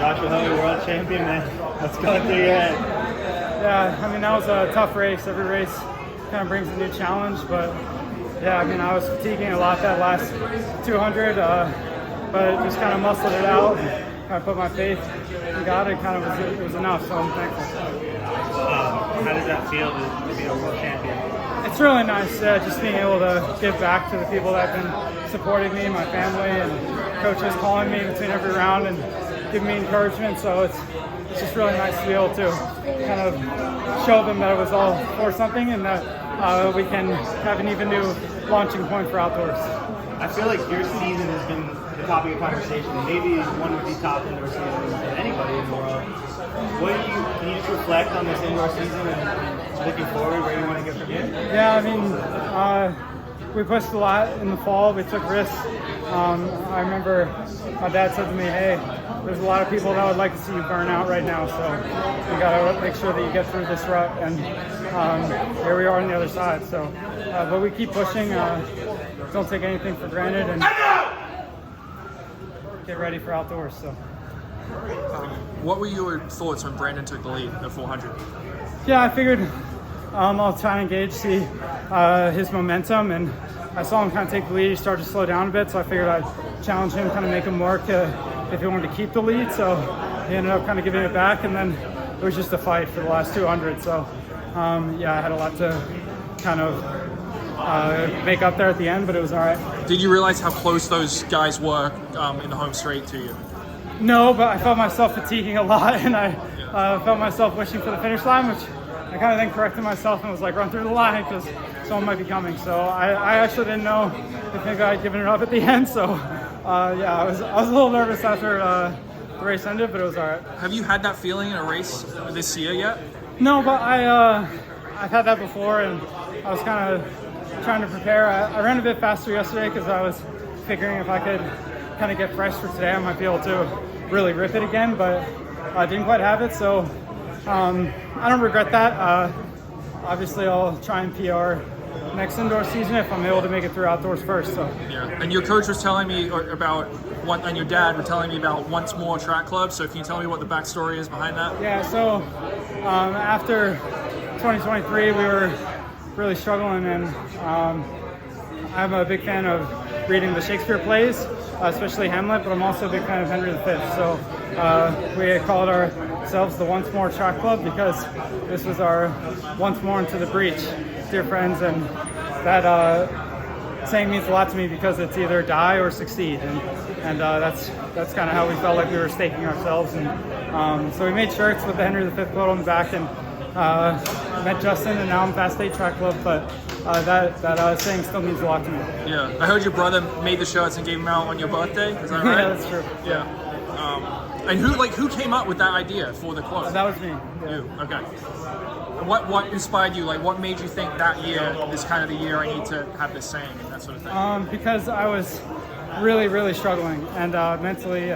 Joshua Hoey, world champion, man. What's going through your head? Yeah, I mean, that was a tough race. Every race kind of brings a new challenge, but yeah, I mean, I was fatiguing a lot that last 200, but just kind of muscled it out, kind of put my faith in God, it was enough, so I'm thankful. How does that feel to be a world champion? It's really nice, just being able to give back to the people that have been supporting me, my family, and coaches calling me between every round and giving me encouragement, so it's just really nice to be able to kind of show them that it was all for something and that we can have an even new launching point for outdoors. I feel like your season has been the topic of conversation. Maybe one of the top indoor seasons than anybody in the world. Can you just reflect on this indoor season and looking forward where you want to get from here? Yeah, I mean, we pushed a lot in the fall. We took risks. I remember my dad said to me, "Hey, there's a lot of people that would like to see you burn out right now, so you got to make sure that you get through this rut." And here we are on the other side. So, but we keep pushing. Don't take anything for granted, and get ready for outdoors. So. What were your thoughts when Brandon took the lead at 400? Yeah, I figured I'll try and gauge, see his momentum, and I saw him kind of take the lead. He started to slow down a bit, so I figured I'd challenge him, kind of make him work if he wanted to keep the lead. So he ended up kind of giving it back, and then it was just a fight for the last 200. So yeah, I had a lot to kind of make up there at the end, but it was all right. Did you realize how close those guys were in the home straight to you? No, but I felt myself fatiguing a lot, and I felt myself wishing for the finish line, which I kind of then corrected myself and was like, run through the line because someone might be coming. So I actually didn't know if maybe I'd given it up at the end. So yeah, I was a little nervous after the race ended, but it was all right. Have you had that feeling in a race this year yet? No, but I've had that before, and I was kind of trying to prepare. I ran a bit faster yesterday because I was figuring if I could kind of get fresh for today, I might be able to really rip it again, but I didn't quite have it, so I don't regret that. Obviously, I'll try and PR next indoor season if I'm able to make it through outdoors first. So yeah, and your coach was telling me about and your dad were telling me about Once More Track Club. So can you tell me what the backstory is behind that? Yeah, so after 2023, we were really struggling, and I'm a big fan of reading the Shakespeare plays, especially Hamlet, but I'm also a big fan of Henry V. So we called ourselves the Once More Track Club because this was our once more into the breach, dear friends, and that saying means a lot to me because it's either die or succeed, and that's kind of how we felt like we were staking ourselves, and so we made shirts with the Henry V quote on the back, and met Justin, and now I'm Fast 8 Track Club, but that saying still means a lot to me. Yeah, I heard your brother made the shirts and gave them out on your birthday. Is that right? Yeah, that's true. Yeah. And who came up with that idea for the quote? That was me. Yeah. You. Okay. What inspired you? Like, what made you think that year is kind of the year I need to have this saying and that sort of thing? Because I was really, really struggling and mentally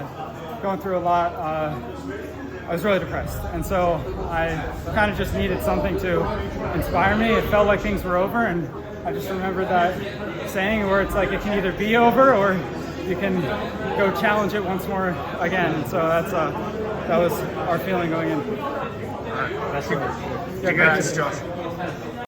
going through a lot. I was really depressed, and so I kind of just needed something to inspire me. It felt like things were over, and I just remembered that saying where it's like it can either be over or you can go challenge it once more again. And so that was our feeling going in. That's Congrats, Josh.